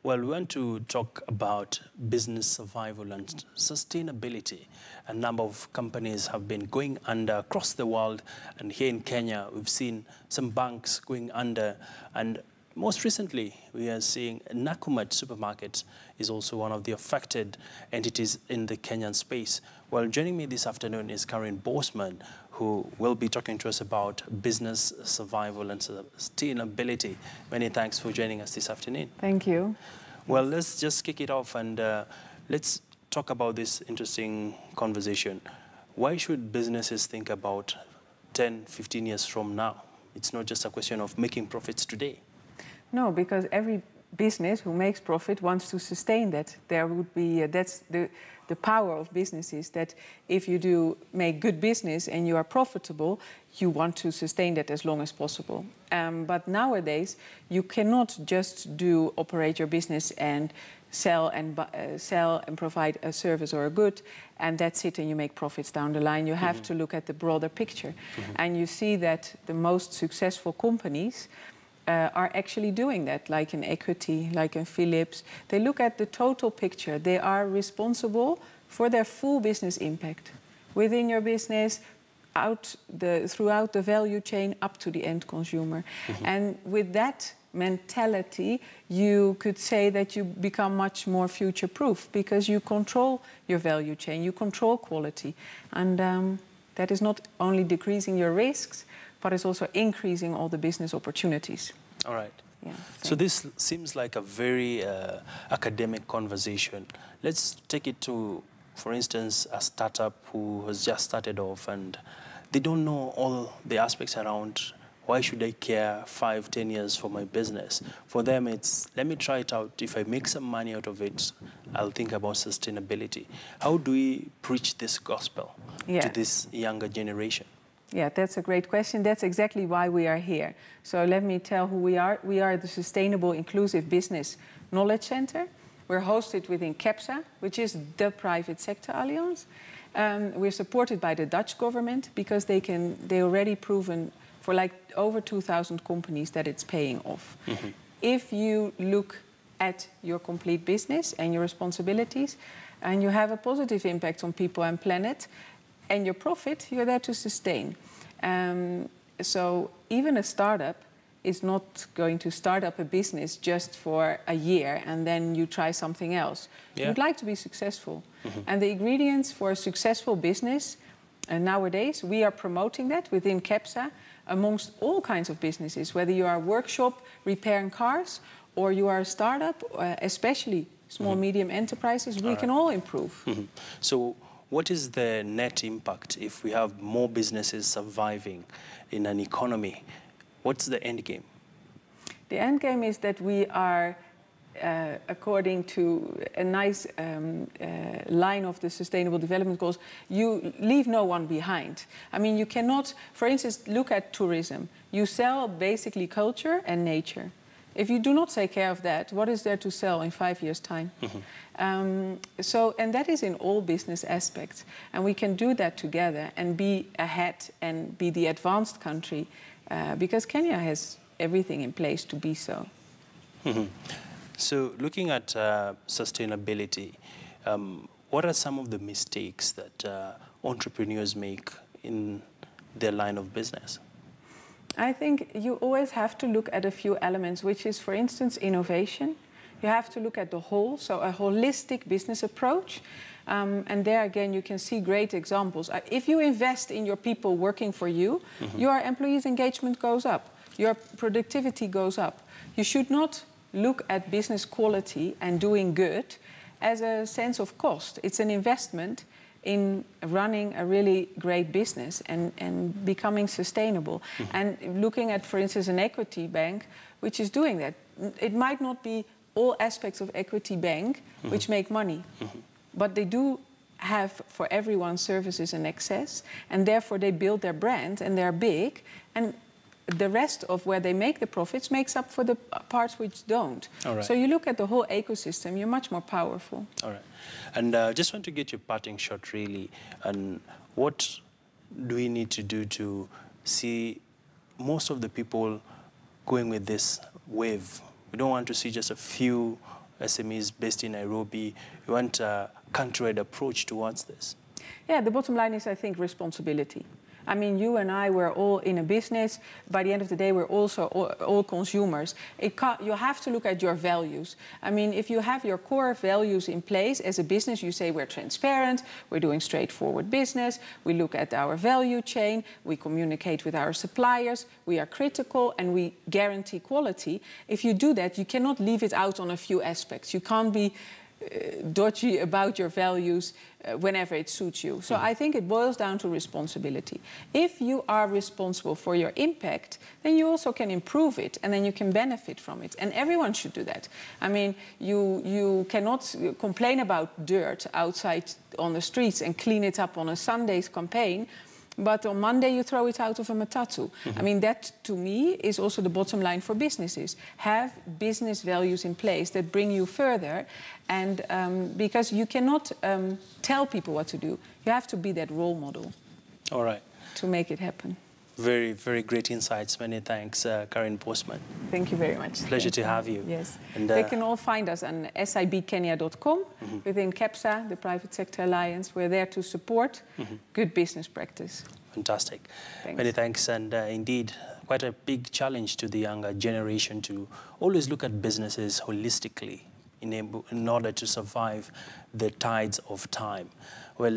Well, we want to talk about business survival and sustainability. A number of companies have been going under across the world, and here in Kenya, we've seen some banks going under, and most recently, we are seeing Nakumatt Supermarket is also one of the affected entities in the Kenyan space. Well, joining me this afternoon is Karin Boomsma, who will be talking to us about business survival and sustainability. Many thanks for joining us this afternoon. Thank you. Well, let's just kick it off and let's talk about this interesting conversation. Why should businesses think about 10, 15 years from now? It's not just a question of making profits today. No, because every business who makes profit wants to sustain that. There would be that's the power of business is that if you do make good business and you are profitable, you want to sustain that as long as possible. But nowadays, you cannot just operate your business and sell and provide a service or a good, and that's it, and you make profits down the line. You have to look at the broader picture, and you see that the most successful companies are actually doing that, like in Equity, like in Philips. They look at the total picture. They are responsible for their full business impact within your business, throughout the value chain up to the end consumer. And with that mentality, you could say that you become much more future-proof because you control your value chain, you control quality. And that is not only decreasing your risks, but it's also increasing all the business opportunities. All right. Yeah, so this seems like a very academic conversation. Let's take it to, for instance, a startup who has just started off and they don't know all the aspects around why should I care 5, 10 years for my business. For them, it's let me try it out. If I make some money out of it, I'll think about sustainability. How do we preach this gospel to this younger generation? Yeah, that's a great question. That's exactly why we are here. So let me tell who we are. We are the Sustainable Inclusive Business Knowledge Center. We're hosted within CEPSA, which is the private sector alliance. We're supported by the Dutch government because they already proven for like over 2,000 companies that it's paying off. If you look at your complete business and your responsibilities and you have a positive impact on people and planet, and your profit, you're there to sustain. So even a startup is not going to start up a business just for a year and then you try something else. Yeah. You'd like to be successful. And the ingredients for a successful business, nowadays, we are promoting that within CEPSA amongst all kinds of businesses, whether you are a workshop repairing cars or you are a startup, especially small, medium enterprises, we can all improve. So, what is the net impact if we have more businesses surviving in an economy? What's the end game? The end game is that we are, according to a nice line of the Sustainable Development Goals, you leave no one behind. I mean, you cannot, for instance, look at tourism. You sell basically culture and nature. If you do not take care of that, what is there to sell in 5 years' time? And that is in all business aspects. And we can do that together and be ahead and be the advanced country because Kenya has everything in place to be so. So looking at sustainability, what are some of the mistakes that entrepreneurs make in their line of business? I think you always have to look at a few elements, which is, for instance, innovation. You have to look at the whole, so a holistic business approach. And there again, you can see great examples. If you invest in your people working for you, your employees' engagement goes up, your productivity goes up. You should not look at business quality and doing good as a sense of cost. It's an investment in running a really great business and becoming sustainable. And looking at, for instance, an equity bank, which is doing that. It might not be all aspects of equity bank which make money, but they do have for everyone services and access, and therefore they build their brand and they're big, and the rest of where they make the profits makes up for the parts which don't. Right. So you look at the whole ecosystem, you're much more powerful. All right. And just want to get your parting shot, really. And what do we need to do to see most of the people going with this wave? We don't want to see just a few SMEs based in Nairobi. You want a country-wide approach towards this? Yeah, the bottom line is, I think, responsibility. I mean, you and I, we're all in a business. By the end of the day, we're also all consumers. You have to look at your values. I mean, if you have your core values in place as a business, you say we're transparent, we're doing straightforward business, we look at our value chain, we communicate with our suppliers, we are critical, and we guarantee quality. If you do that, you cannot leave it out on a few aspects. You can't be dodgy about your values whenever it suits you. So I think it boils down to responsibility. If you are responsible for your impact, then you also can improve it, and then you can benefit from it. And everyone should do that. I mean, you cannot complain about dirt outside on the streets and clean it up on a Sunday's campaign, but on Monday you throw it out of a matatu. I mean, that to me is also the bottom line for businesses. Have business values in place that bring you further, and because you cannot tell people what to do. You have to be that role model. All right. To make it happen. Very, very great insights. Many thanks, Karin Boomsma. Thank you very much. Pleasure to have you. Yes. And, they can all find us on sibkenya.com. Within CAPSA, the Private Sector Alliance. We're there to support good business practice. Fantastic. Thanks. Many thanks. And indeed, quite a big challenge to the younger generation to always look at businesses holistically in order to survive the tides of time. Well,